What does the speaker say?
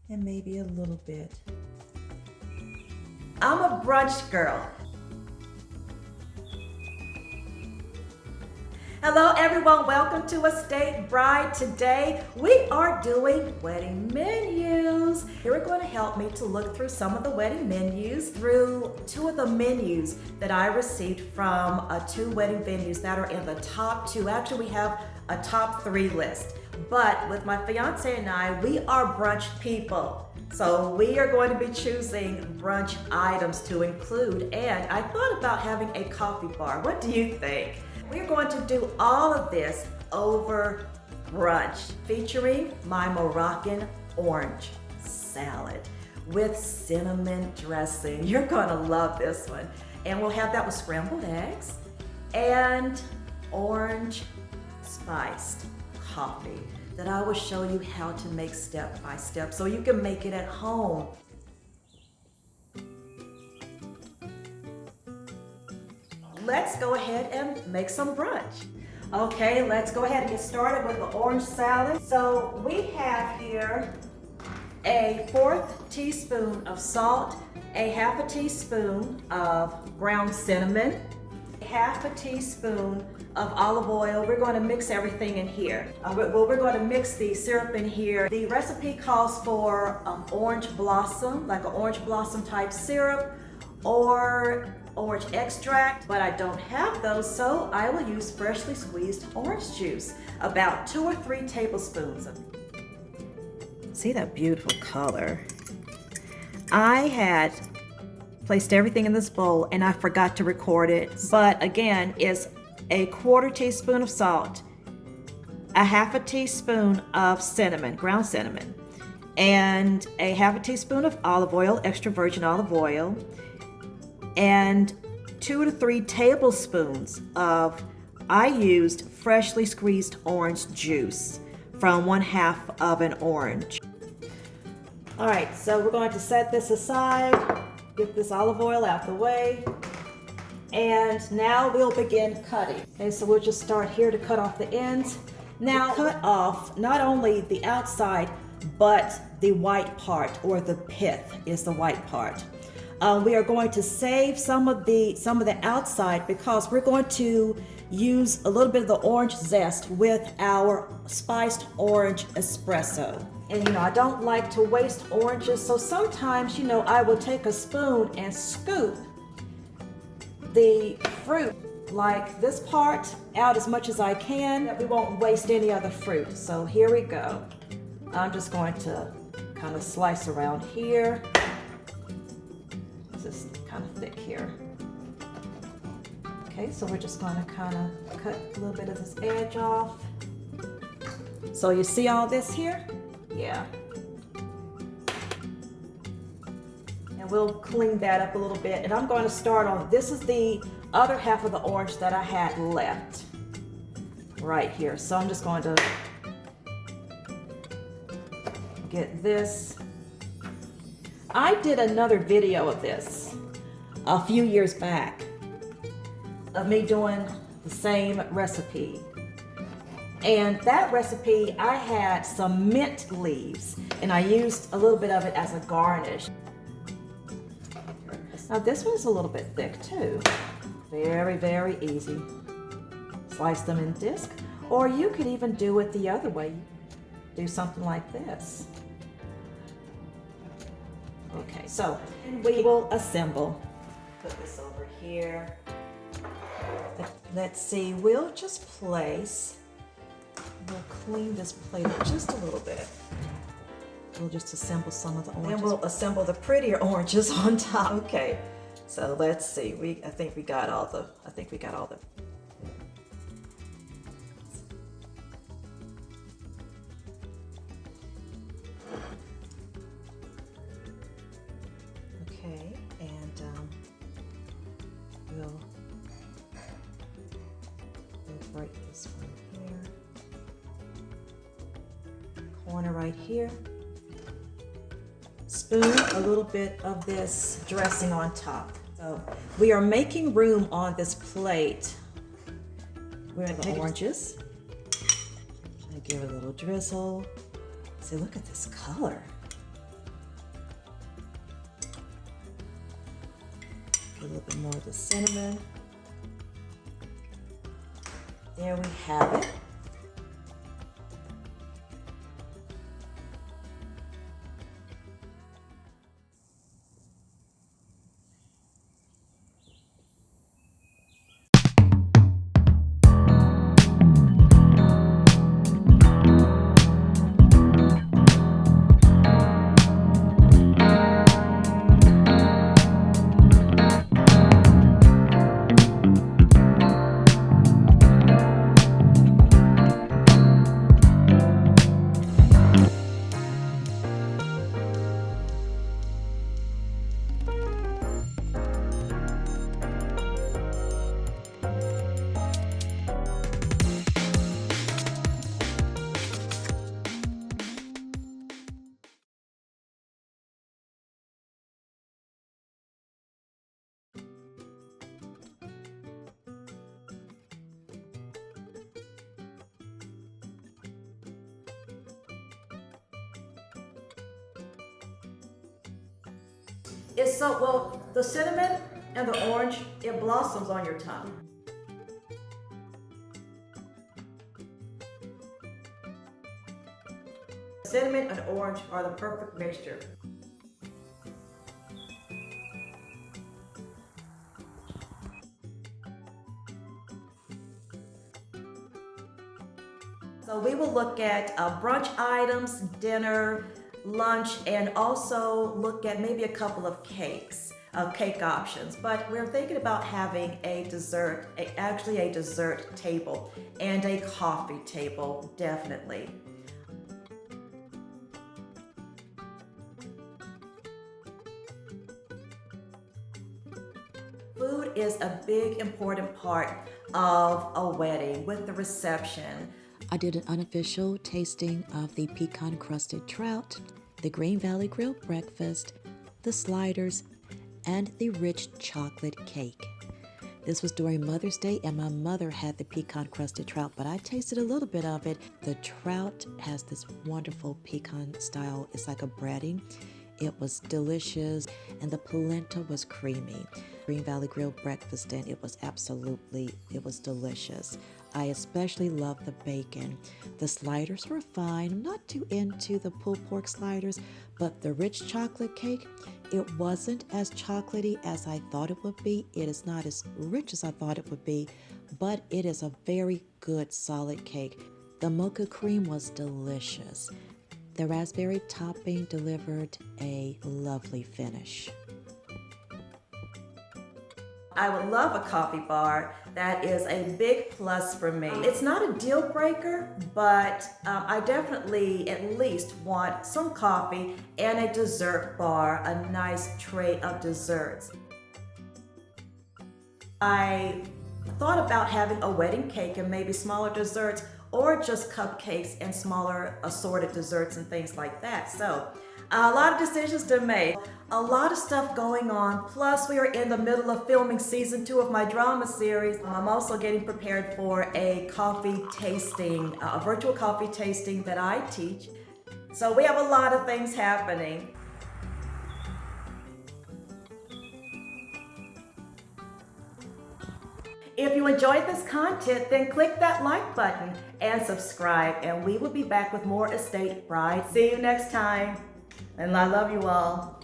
and maybe a little bit. I'm a brunch girl. Hello everyone, welcome to Estate Bride. Today we are doing wedding menus. Here are going to help me to look through some of the wedding menus, through two of the menus that I received from two wedding venues that are in the top two. Actually, we have a top three list. But with my fiance and I, we are brunch people. So we are going to be choosing brunch items to include. And I thought about having a coffee bar. What do you think? We're going to do all of this over brunch, featuring my Moroccan Orange Salad with cinnamon dressing. You're gonna love this one. And we'll have that with scrambled eggs and orange spiced coffee that I will show you how to make step by step so you can make it at home. Let's go ahead and make some brunch. Okay, let's go ahead and get started with the orange salad. So we have here a 1/4 teaspoon of salt, a 1/2 teaspoon of ground cinnamon, 1/2 teaspoon of olive oil. We're going to mix everything in here. We're going to mix the syrup in here. The recipe calls for orange blossom, like an orange blossom type syrup, or orange extract, but I don't have those, so I will use freshly squeezed orange juice, about 2 or 3 tablespoons of it. See that beautiful color? I had placed everything in this bowl and I forgot to record it, but again, it's a 1/4 teaspoon of salt, a 1/2 teaspoon of cinnamon, ground cinnamon, and a 1/2 teaspoon of olive oil, extra virgin olive oil, and 2 to 3 tablespoons of, I used freshly squeezed orange juice from 1/2 of an orange. All right, so we're going to set this aside, get this olive oil out the way, and now we'll begin cutting. Okay, so we'll just start here to cut off the ends. Now cut off not only the outside, but the white part, or the pith is the white part. We are going to save some of the outside because we're going to use a little bit of the orange zest with our spiced orange espresso. And I don't like to waste oranges, so sometimes I will take a spoon and scoop the fruit, like this part, out as much as I can, that we won't waste any other fruit. So here we go. I'm just going to kind of slice around here. This is kind of thick here. Okay, so we're just going to kind of cut a little bit of this edge off. So you see all this here? Yeah. And we'll clean that up a little bit. And I'm going to start on, this is the other half of the orange that I had left right here. So I'm just going to get this. I did another video of this a few years back of me doing the same recipe. And that recipe, I had some mint leaves and I used a little bit of it as a garnish. Now this one's a little bit thick too. Very, very easy. Slice them in disc, or you could even do it the other way. Do something like this. Okay, so we will assemble. Put this over here. Let's see, we'll just place, we'll clean this plate up just a little bit. We'll just assemble some of the oranges. Then we'll assemble the prettier oranges on top. Okay, so let's see. I think we got all the. Okay, and we'll break this one here. Corner right here. Spoon a little bit of this dressing on top. So we are making room on this plate. We're going to take oranges. I give it a little drizzle. See, look at this color. bit more of the cinnamon. There we have it. It's so, well, the cinnamon and the orange, it blossoms on your tongue. Cinnamon and orange are the perfect mixture. So we will look at brunch items, dinner, lunch, and also look at maybe a couple of cakes, cake options. But we're thinking about having a dessert, actually a dessert table and a coffee table, definitely. Food is a big important part of a wedding with the reception. I did an unofficial tasting of the pecan-crusted trout, the Green Valley grilled breakfast, the sliders, and the rich chocolate cake. This was during Mother's Day, and my mother had the pecan-crusted trout, but I tasted a little bit of it. The trout has this wonderful pecan style. It's like a breading. It was delicious, and the polenta was creamy. Green Valley grilled breakfast, and it was delicious. I especially love the bacon. The sliders were fine. I'm not too into the pulled pork sliders, but the rich chocolate cake, it wasn't as chocolatey as I thought it would be. It is not as rich as I thought it would be, but it is a very good solid cake. The mocha cream was delicious. The raspberry topping delivered a lovely finish. I would love a coffee bar. That is a big plus for me. It's not a deal breaker, but I definitely at least want some coffee and a dessert bar, a nice tray of desserts. I thought about having a wedding cake and maybe smaller desserts, or just cupcakes and smaller assorted desserts and things like that. So a lot of decisions to make, a lot of stuff going on. Plus we are in the middle of filming season 2 of my drama series. I'm also getting prepared for a coffee tasting, a virtual coffee tasting that I teach. So we have a lot of things happening. If you enjoyed this content, then click that like button and subscribe, and we will be back with more estate brides. See you next time, and I love you all.